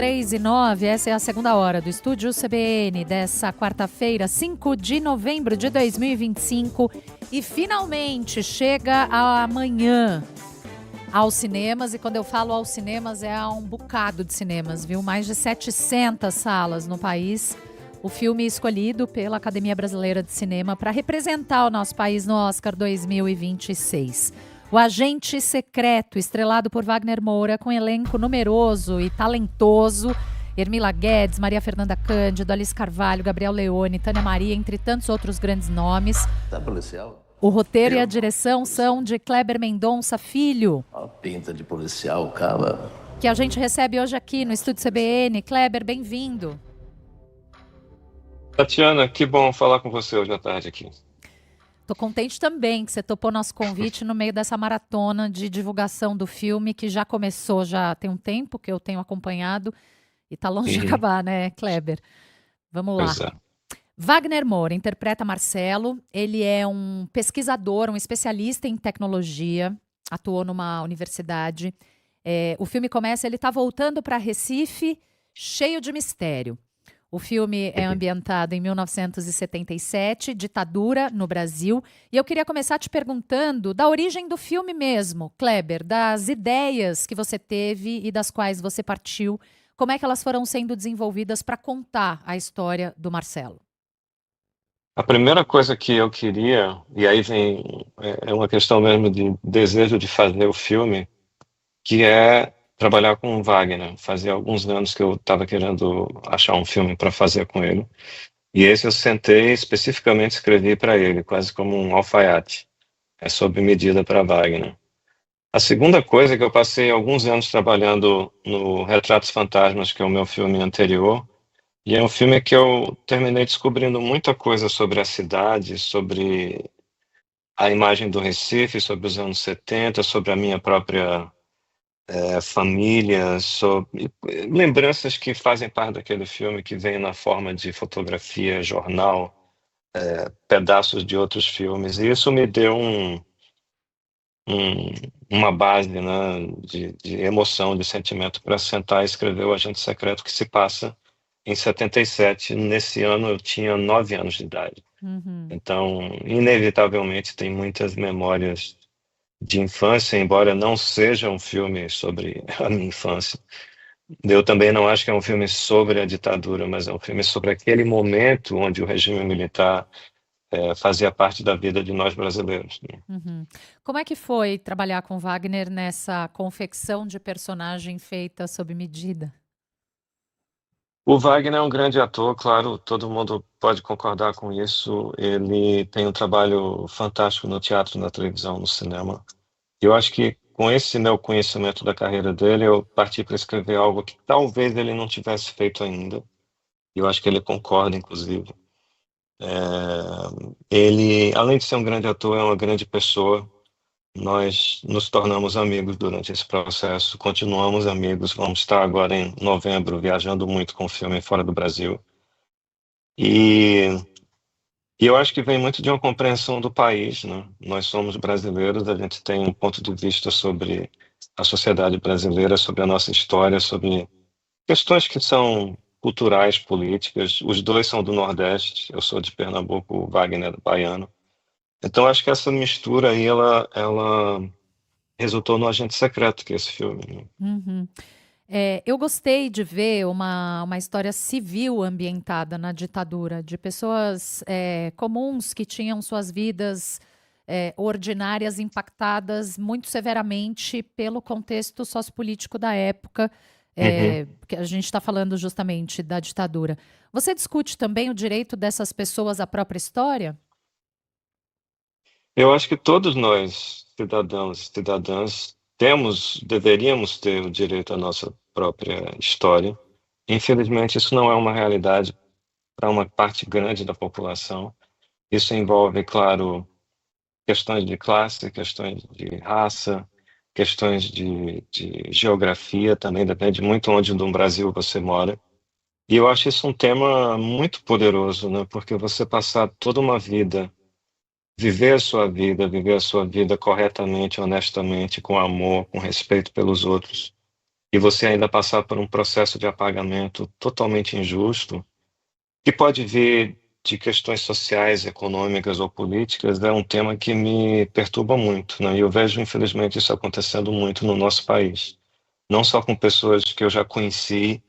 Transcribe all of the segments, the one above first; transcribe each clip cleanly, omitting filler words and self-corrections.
3:09, essa é a segunda hora do Estúdio CBN dessa quarta-feira, 5 de novembro de 2025. E finalmente chega amanhã aos cinemas. E quando eu falo aos cinemas, é a um bocado de cinemas, viu? Mais de 700 salas no país. O filme escolhido pela Academia Brasileira de Cinema para representar o nosso país no Oscar 2026. O Agente Secreto, estrelado por Wagner Moura, com elenco numeroso e talentoso. Hermila Guedes, Maria Fernanda Cândido, Alice Carvalho, Gabriel Leone, Tânia Maria, entre tantos outros grandes nomes. Tá policial? O roteiro e a direção são de Kleber Mendonça Filho, Ó, pinta de policial, cara. que a gente recebe hoje aqui no Estúdio CBN. Kleber, bem-vindo. Tatiana, que bom falar com você hoje à tarde aqui. Tô contente também que você topou nosso convite no meio dessa maratona de divulgação do filme, que já começou, já tem um tempo que eu tenho acompanhado e tá longe de acabar, né, Kleber? Vamos lá. Pois é. Wagner Moura interpreta Marcelo. Ele é um pesquisador, um especialista em tecnologia, atuou numa universidade. O filme começa, ele tá voltando para Recife, cheio de mistério. O filme é ambientado em 1977, ditadura no Brasil. E eu queria começar te perguntando da origem do filme mesmo, Kleber, das ideias que você teve e das quais você partiu, como é que elas foram sendo desenvolvidas para contar a história do Marcelo? A primeira coisa que eu queria, e aí vem, é uma questão mesmo de desejo de fazer o filme, que é trabalhar com o Wagner. Fazia alguns anos que eu estava querendo achar um filme para fazer com ele. E esse eu sentei especificamente escrevi para ele, quase como um alfaiate. É sob medida para Wagner. A segunda coisa é que eu passei alguns anos trabalhando no Retratos Fantasmas, que é o meu filme anterior, e é um filme que eu terminei descobrindo muita coisa sobre a cidade, sobre a imagem do Recife, sobre os anos 70, sobre a minha própria família, sobre lembranças que fazem parte daquele filme, que vem na forma de fotografia, jornal, pedaços de outros filmes. E isso me deu uma base, né, de emoção, de sentimento para sentar e escrever O Agente Secreto, que se passa em 77. Nesse ano eu tinha 9 anos de idade. Então, inevitavelmente, tem muitas memórias de infância, embora não seja um filme sobre a minha infância. Eu também não acho que é um filme sobre a ditadura, mas é um filme sobre aquele momento onde o regime militar fazia parte da vida de nós brasileiros, né? Como é que foi trabalhar com Wagner nessa confecção de personagem feita sob medida? O Wagner é um grande ator, claro, todo mundo pode concordar com isso. Ele tem um trabalho fantástico no teatro, na televisão, no cinema. Eu acho que com esse meu conhecimento da carreira dele, eu parti para escrever algo que talvez ele não tivesse feito ainda. Eu acho que ele concorda, inclusive. Ele, além de ser um grande ator, é uma grande pessoa. Nós nos tornamos amigos durante esse processo, continuamos amigos. Vamos estar agora em novembro viajando muito com o filme fora do Brasil. E eu acho que vem muito de uma compreensão do país, né? Nós somos brasileiros, a gente tem um ponto de vista sobre a sociedade brasileira, sobre a nossa história, sobre questões que são culturais, políticas. Os dois são do Nordeste, eu sou de Pernambuco, o Wagner é baiano. Então acho que essa mistura aí, ela resultou no Agente Secreto, que é esse filme, né? Eu gostei de ver uma história civil ambientada na ditadura, de pessoas comuns que tinham suas vidas ordinárias impactadas muito severamente pelo contexto sociopolítico da época, Uhum. que a gente está falando justamente da ditadura. Você discute também o direito dessas pessoas à própria história? Eu acho que todos nós, cidadãos e cidadãs, deveríamos ter o direito à nossa própria história. Infelizmente, isso não é uma realidade para uma parte grande da população. Isso envolve, claro, questões de classe, questões de raça, questões de geografia, também depende muito onde no Brasil você mora. E eu acho isso um tema muito poderoso, né? Porque você passar toda uma vida viver a sua vida corretamente, honestamente, com amor, com respeito pelos outros, e você ainda passar por um processo de apagamento totalmente injusto, que pode vir de questões sociais, econômicas ou políticas, é um tema que me perturba muito, né? E eu vejo, infelizmente, isso acontecendo muito no nosso país. Não só com pessoas que eu já conheci,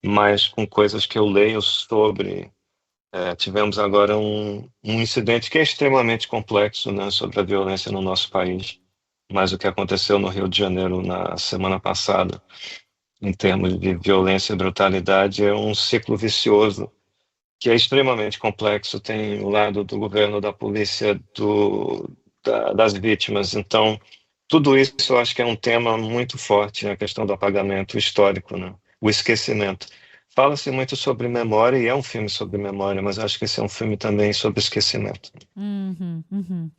mas com coisas que eu leio sobre. Tivemos agora um incidente que é extremamente complexo, né, sobre a violência no nosso país, mas o que aconteceu no Rio de Janeiro na semana passada, em termos de violência e brutalidade, é um ciclo vicioso que é extremamente complexo. Tem o lado do governo, da polícia, das vítimas. Então, tudo isso eu acho que é um tema muito forte, a questão do apagamento histórico, né? O esquecimento. Fala-se muito sobre memória, e é um filme sobre memória, mas acho que esse é um filme também sobre esquecimento. Uhum, uhum.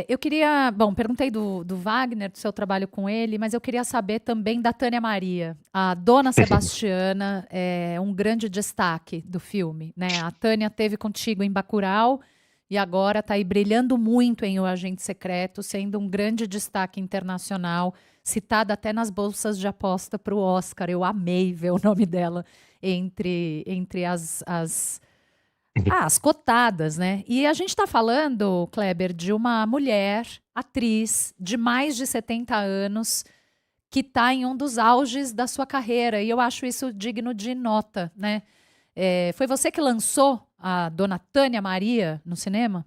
Eu queria, bom, perguntei do Wagner, do seu trabalho com ele, mas eu queria saber também da Tânia Maria. A Dona Sebastiana é um grande destaque do filme, né? A Tânia teve contigo em Bacurau e agora está aí brilhando muito em O Agente Secreto, sendo um grande destaque internacional, citada até nas bolsas de aposta para o Oscar. Eu amei ver o nome dela entre as cotadas, né? E a gente está falando, Kleber, de uma mulher, atriz, de mais de 70 anos, que está em um dos auges da sua carreira. E eu acho isso digno de nota, né? Foi você que lançou a Dona Tânia Maria no cinema?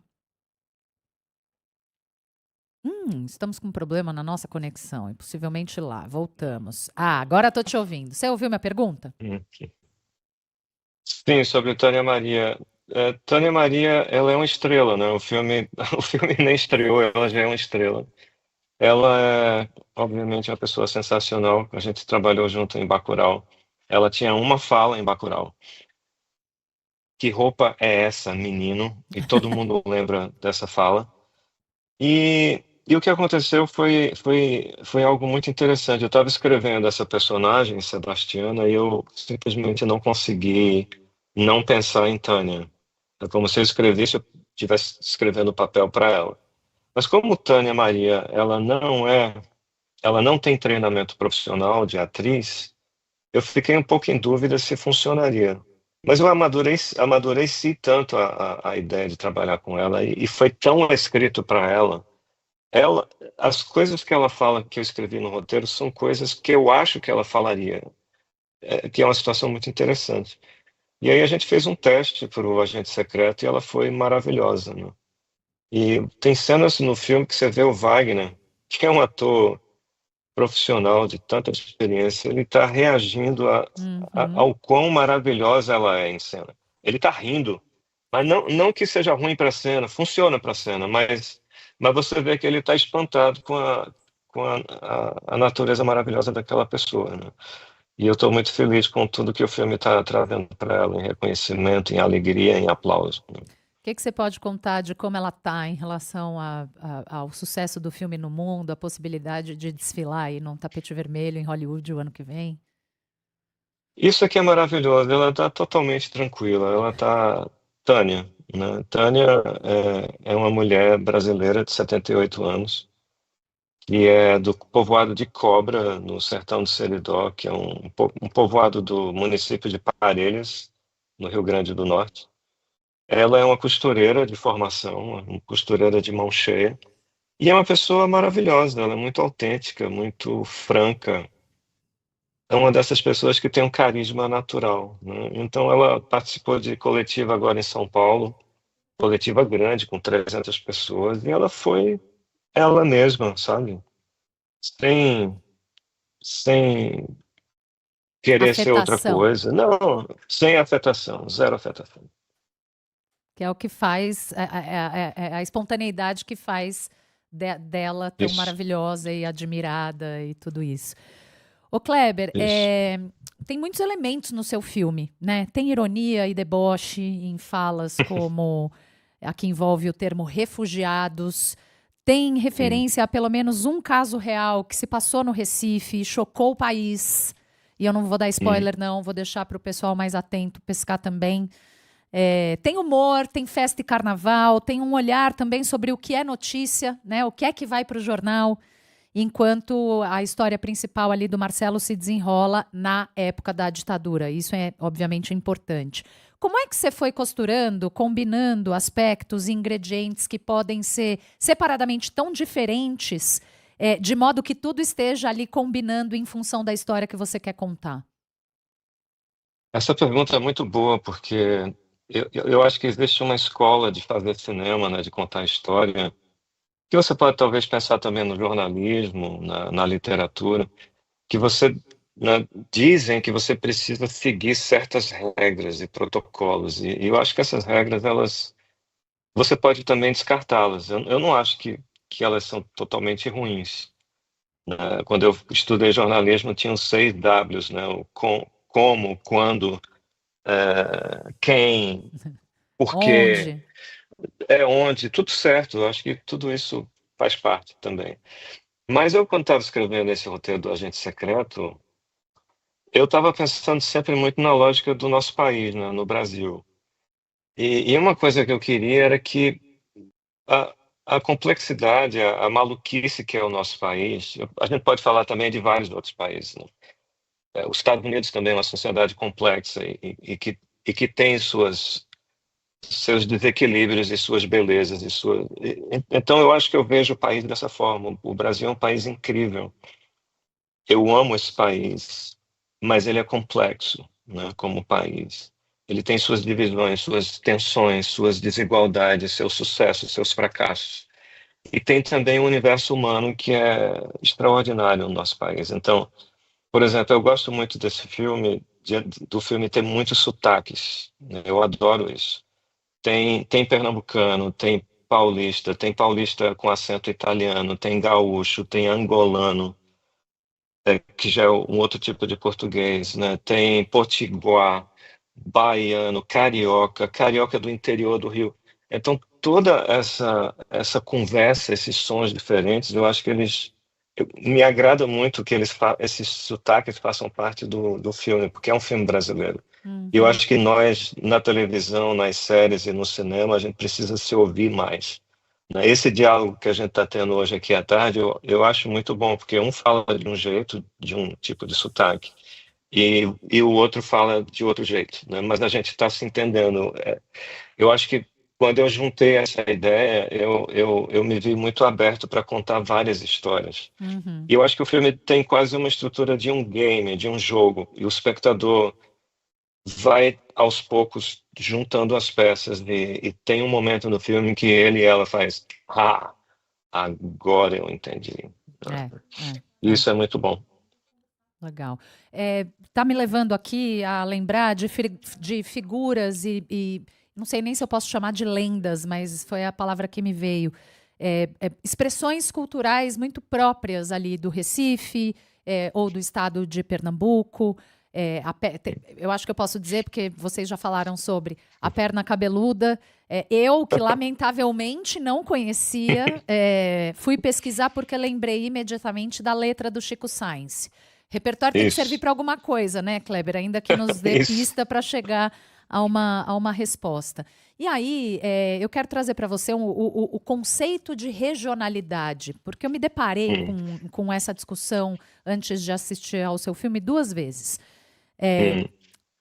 Estamos com um problema na nossa conexão, e possivelmente lá. Voltamos. Agora estou te ouvindo. Você ouviu minha pergunta? Sim, sobre Tânia Maria. Tânia Maria, ela é uma estrela, né? O filme, o filme nem estreou, ela já é uma estrela. Ela é, obviamente, uma pessoa sensacional. A gente trabalhou junto em Bacurau. Ela tinha uma fala em Bacurau. Que roupa é essa, menino? E todo mundo lembra dessa fala. E o que aconteceu foi algo muito interessante. Eu estava escrevendo essa personagem, Sebastiana, e eu simplesmente não consegui não pensar em Tânia. É como se eu escrevesse, eu estivesse escrevendo o papel para ela. Mas como Tânia Maria, ela não tem treinamento profissional de atriz, eu fiquei um pouco em dúvida se funcionaria. Mas eu amadureci tanto a ideia de trabalhar com ela e foi tão escrito para ela, as coisas que ela fala que eu escrevi no roteiro são coisas que eu acho que ela falaria, que é uma situação muito interessante. E aí a gente fez um teste para o Agente Secreto e ela foi maravilhosa, né? E tem cenas no filme que você vê o Wagner, que é um ator profissional de tanta experiência, ele está reagindo Uhum. ao quão maravilhosa ela é em cena. Ele está rindo, mas não que seja ruim para a cena, funciona para a cena, mas você vê que ele está espantado com a natureza maravilhosa daquela pessoa, né? E eu estou muito feliz com tudo que o filme está trazendo para ela, em reconhecimento, em alegria, em aplauso, né? Que você pode contar de como ela está em relação ao sucesso do filme no mundo, a possibilidade de desfilar aí num tapete vermelho em Hollywood o ano que vem? Isso aqui é maravilhoso, ela está totalmente tranquila, ela está Tânia, né? Tânia é uma mulher brasileira de 78 anos, que é do povoado de Cobra, no sertão do Seridó, que é um povoado do município de Parelhas, no Rio Grande do Norte. Ela é uma costureira de formação, uma costureira de mão cheia, e é uma pessoa maravilhosa, ela é muito autêntica, muito franca. É uma dessas pessoas que tem um carisma natural, né? Então ela participou de coletiva agora em São Paulo, coletiva grande, com 300 pessoas, e ela foi ela mesma, sabe? Sem, sem querer ser outra Afetação, coisa. Não, sem afetação, zero afetação. que é o que faz, a espontaneidade que faz dela tão Isso, maravilhosa e admirada e tudo isso. Ô Kleber, isso. tem muitos elementos no seu filme, né? Tem ironia e deboche em falas como a que envolve o termo refugiados. Tem Hum, referência a pelo menos um caso real que se passou no Recife e chocou o país. E eu não vou dar hum. spoiler, não, vou deixar para o pessoal mais atento pescar também. Tem humor, tem festa e carnaval, tem um olhar também sobre o que é notícia, né? O que é que vai para o jornal. enquanto a história principal ali do Marcelo se desenrola na época da ditadura. Isso é, obviamente, importante. Como é que você foi costurando, combinando aspectos e ingredientes que podem ser separadamente tão diferentes, de modo que tudo esteja ali combinando em função da história que você quer contar? Essa pergunta é muito boa, porque eu acho que existe uma escola de fazer cinema, né, de contar história, que você pode talvez pensar também no jornalismo, na literatura, que você, né, dizem que você precisa seguir certas regras e protocolos, e eu acho que essas regras, você pode também descartá-las. Eu não acho que elas são totalmente ruins, né? Quando eu estudei jornalismo, tinha os 6 Ws, né? Como, quando, quem, por quê, Onde? onde, tudo certo. Eu acho que tudo isso faz parte também. Mas eu, quando estava escrevendo esse roteiro do Agente Secreto, eu estava pensando sempre muito na lógica do nosso país, né? No Brasil. E uma coisa que eu queria era que a, a complexidade, a maluquice que é o nosso país, a gente pode falar também de vários outros países, né? Os Estados Unidos também é uma sociedade complexa e que tem seus desequilíbrios e suas belezas. Então, eu acho que eu vejo o país dessa forma. O Brasil é um país incrível. Eu amo esse país, mas ele é complexo, né, como país. Ele tem suas divisões, suas tensões, suas desigualdades, seus sucessos, seus fracassos. E tem também um universo humano que é extraordinário no nosso país. Então, por exemplo, eu gosto muito desse filme, do filme ter muitos sotaques, né? Eu adoro isso. Tem pernambucano, tem paulista com acento italiano, tem gaúcho, tem angolano, que já é um outro tipo de português, né? Tem potiguar, baiano, carioca, carioca do interior do Rio. Então, toda essa conversa, esses sons diferentes, eu acho que me agrada muito que esses sotaques façam parte do filme, porque é um filme brasileiro. E eu Uhum. acho que nós, na televisão, nas séries e no cinema, a gente precisa se ouvir mais, né? Esse diálogo que a gente está tendo hoje aqui à tarde, eu acho muito bom, porque um fala de um jeito, de um tipo de sotaque, e o outro fala de outro jeito, né? Mas a gente está se entendendo. Eu acho que quando eu juntei essa ideia, eu me vi muito aberto para contar várias histórias. Uhum. E eu acho que o filme tem quase uma estrutura de um game, de um jogo, e o espectador vai aos poucos juntando as peças e tem um momento no filme em que ele e ela faz, agora eu entendi. É, é, é. Isso é muito bom. Legal. Tá me levando aqui a lembrar de figuras não sei nem se eu posso chamar de lendas, mas foi a palavra que me veio. Expressões culturais muito próprias ali do Recife, ou do estado de Pernambuco. Eu acho que eu posso dizer, porque vocês já falaram sobre a perna cabeluda. Eu, que lamentavelmente não conhecia, fui pesquisar porque lembrei imediatamente da letra do Chico Science. Repertório tem que servir Isso, para alguma coisa, né, Kleber? Ainda que nos dê isso. pista para chegar a uma resposta. E aí, eu quero trazer para você o conceito de regionalidade, porque eu me deparei Hum, com essa discussão antes de assistir ao seu filme 2 vezes. É, hum,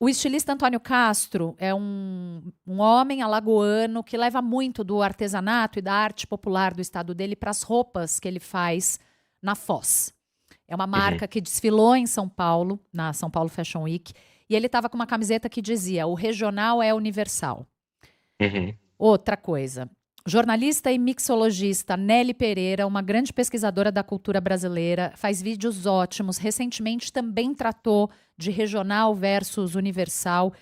o estilista Antônio Castro é um homem alagoano que leva muito do artesanato e da arte popular do estado dele para as roupas que ele faz na Foz. É uma uhum, marca que desfilou em São Paulo, na São Paulo Fashion Week, e ele estava com uma camiseta que dizia: o regional é universal. uhum, Outra coisa. Jornalista e mixologista Nelly Pereira, uma grande pesquisadora da cultura brasileira, faz vídeos ótimos. Recentemente também tratou de regional versus universal,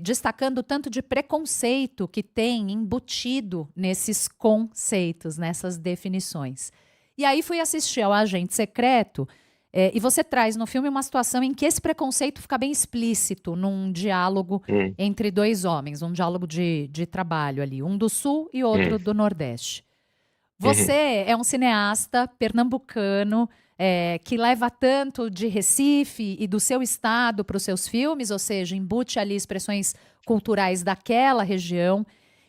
destacando o tanto de preconceito que tem embutido nesses conceitos, nessas definições. E aí fui assistir ao Agente Secreto, e você traz no filme uma situação em que esse preconceito fica bem explícito num diálogo hum, entre dois homens, um diálogo de trabalho ali, um do Sul e outro hum, do Nordeste. uhum, Você é um cineasta pernambucano, que leva tanto de Recife e do seu estado para os seus filmes, ou seja, embute ali expressões culturais daquela região.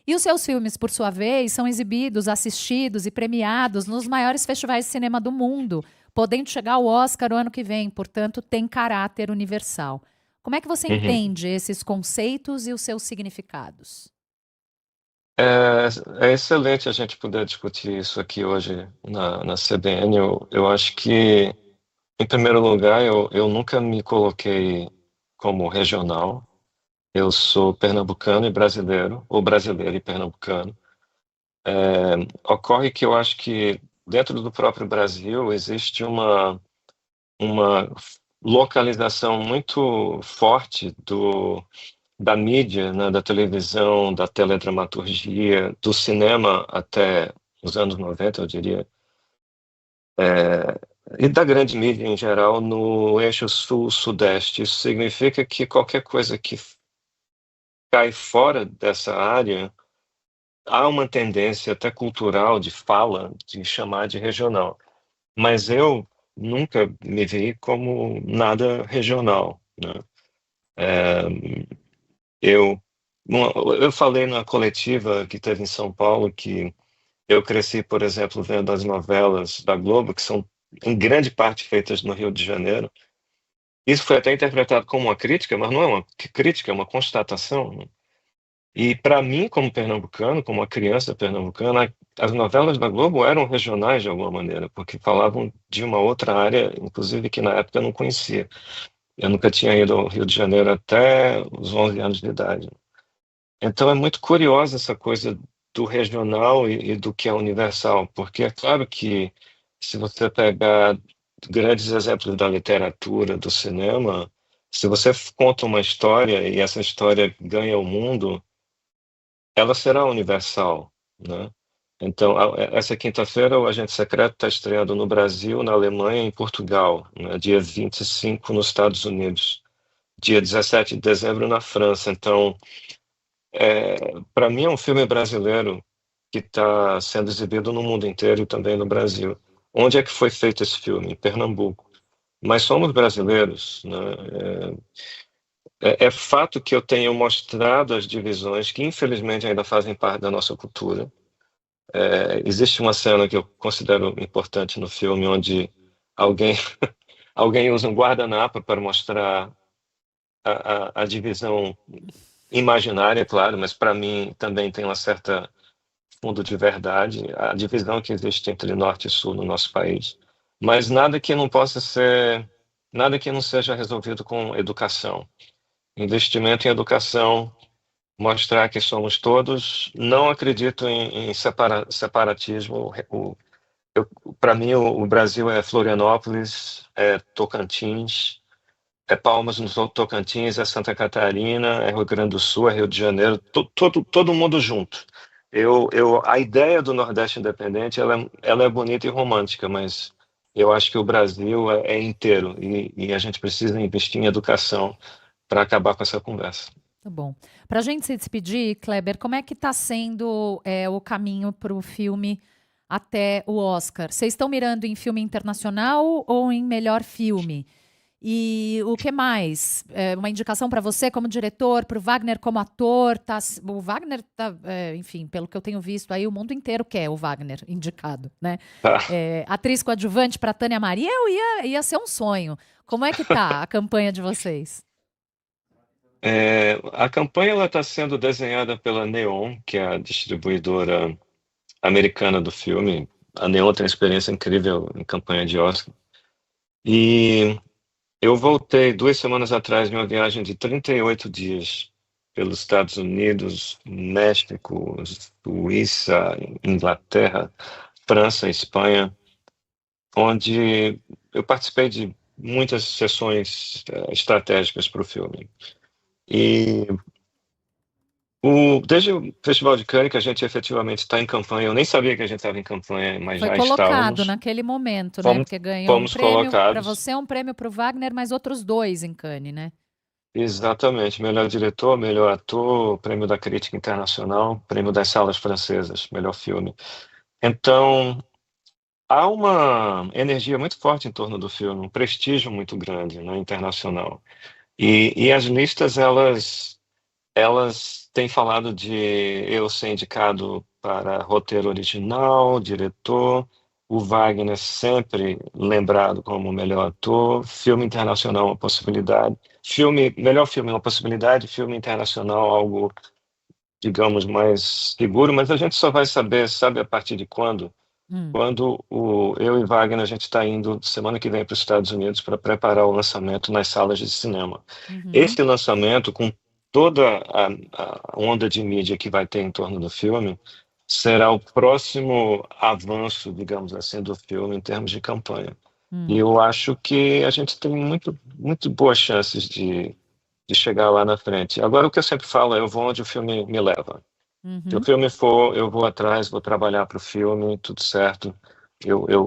E os seus filmes, por sua vez, são exibidos, assistidos e premiados nos maiores festivais de cinema do mundo, podendo chegar ao Oscar o ano que vem, portanto, tem caráter universal. Como é que você Uhum. entende esses conceitos e os seus significados? É excelente a gente poder discutir isso aqui hoje na CBN. Eu acho que, em primeiro lugar, eu nunca me coloquei como regional. Eu sou pernambucano e brasileiro, ou brasileiro e pernambucano. Ocorre que eu acho que dentro do próprio Brasil existe uma localização muito forte da mídia, né, da televisão, da teledramaturgia, do cinema até os anos 90, eu diria, e da grande mídia em geral no eixo sul-sudeste. Isso significa que qualquer coisa que cai fora dessa área, há uma tendência até cultural de fala de chamar de regional. Mas eu nunca me vi como nada regional, né? Eu, eu falei na coletiva que teve em São Paulo que eu cresci, por exemplo, vendo as novelas da Globo, que são em grande parte feitas no Rio de Janeiro. Isso foi até interpretado como uma crítica, mas não é uma crítica, é uma constatação, né? E para mim, como pernambucano, como uma criança pernambucana, as novelas da Globo eram regionais de alguma maneira, porque falavam de uma outra área, inclusive que na época eu não conhecia. Eu nunca tinha ido ao Rio de Janeiro até os 11 anos de idade. Então é muito curiosa essa coisa do regional e do que é universal, porque é claro que se você pegar grandes exemplos da literatura, do cinema, se você conta uma história e essa história ganha o mundo, ela será universal, né? Então, essa quinta-feira, o Agente Secreto está estreando no Brasil, na Alemanha e em Portugal, né? Dia 25 nos Estados Unidos, dia 17 de dezembro na França. Então, para mim é um filme brasileiro que está sendo exibido no mundo inteiro e também no Brasil. Onde é que foi feito esse filme? Em Pernambuco. Mas somos brasileiros, né? É fato que eu tenho mostrado as divisões que infelizmente ainda fazem parte da nossa cultura. Existe uma cena que eu considero importante no filme onde alguém alguém usa um guardanapo para mostrar a divisão imaginária, claro, mas para mim também tem uma certa fundo de verdade, a divisão que existe entre norte e sul no nosso país. Mas nada que não seja resolvido com educação. Investimento em educação, mostrar que somos todos. Não acredito em separatismo. Para mim, o Brasil é Florianópolis, é Tocantins, é Palmas no Tocantins, é Santa Catarina, é Rio Grande do Sul, é Rio de Janeiro, todo mundo junto. A ideia do Nordeste independente, ela é bonita e romântica, mas eu acho que o Brasil é inteiro e a gente precisa investir em educação para acabar com essa conversa. Tá bom. Para a gente se despedir, Kleber, como é que está sendo o caminho para o filme até o Oscar? Vocês estão mirando em filme internacional ou em melhor filme? E o que mais? Uma indicação para você como diretor, para o Wagner como ator. O Wagner tá, enfim, pelo que eu tenho visto aí, o mundo inteiro quer o Wagner indicado, né? Tá. Atriz coadjuvante para Tânia Maria, ia ser um sonho. Como é que tá a campanha de vocês? A campanha está sendo desenhada pela Neon, que é a distribuidora americana do filme. A Neon tem uma experiência incrível em campanha de Oscar. E eu voltei 2 semanas atrás de uma viagem de 38 dias pelos Estados Unidos, México, Suíça, Inglaterra, França, Espanha, onde eu participei de muitas sessões estratégicas para o filme. E desde o Festival de Cannes, que a gente efetivamente está em campanha, eu nem sabia que a gente estava em campanha, mas Foi já colocado estávamos. naquele momento, né? Fomos, Porque ganhou um fomos prêmio para colocados. você, um prêmio para o Wagner, mas outros dois em Cannes, né? Exatamente, melhor diretor, melhor ator, prêmio da crítica internacional, prêmio das salas francesas, melhor filme. Então, há uma energia muito forte em torno do filme, um prestígio muito grande, né, internacional. E as listas, elas elas têm falado de eu ser indicado para roteiro original, diretor, o Wagner sempre lembrado como o melhor ator, filme internacional é uma possibilidade, melhor filme é uma possibilidade, filme internacional algo, digamos, mais seguro, mas a gente só vai saber, sabe, a partir de quando? Hum, Quando eu e Wagner, a gente está indo semana que vem para os Estados Unidos para preparar o lançamento nas salas de cinema. uhum, Esse lançamento, com toda a onda de mídia que vai ter em torno do filme, será o próximo avanço, digamos assim, do filme em termos de campanha. E hum, eu acho que a gente tem muito boas chances de chegar lá na frente. Agora, o que eu sempre falo é: eu vou onde o filme me leva. Se o uhum. filme for, eu vou atrás, vou trabalhar para o filme, tudo certo.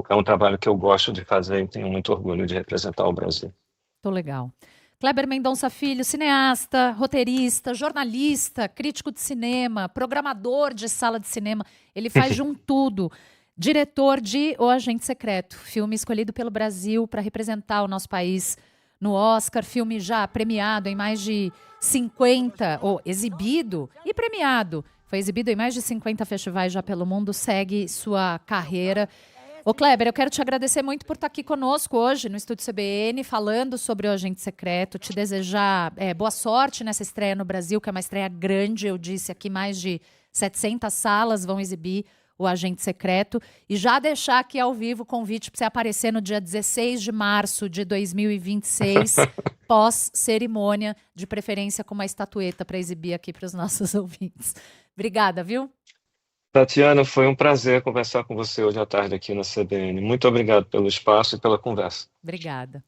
É um trabalho que eu gosto de fazer e tenho muito orgulho de representar o Brasil. Tô legal. Kleber Mendonça Filho, cineasta, roteirista, jornalista, crítico de cinema, programador de sala de cinema. Ele faz de um tudo. Diretor de O Agente Secreto, filme escolhido pelo Brasil para representar o nosso país no Oscar, filme já premiado em mais de 50, ou exibido e premiado. Foi exibido em mais de 50 festivais já pelo mundo, segue sua carreira. Ô Kleber, eu quero te agradecer muito por estar aqui conosco hoje no Estúdio CBN, falando sobre o Agente Secreto, te desejar boa sorte nessa estreia no Brasil, que é uma estreia grande, eu disse aqui, mais de 700 salas vão exibir o Agente Secreto, e já deixar aqui ao vivo o convite para você aparecer no dia 16 de março de 2026, pós-cerimônia, de preferência com uma estatueta para exibir aqui para os nossos ouvintes. Obrigada, viu? Tatiana, foi um prazer conversar com você hoje à tarde aqui na CBN. Muito obrigado pelo espaço e pela conversa. Obrigada.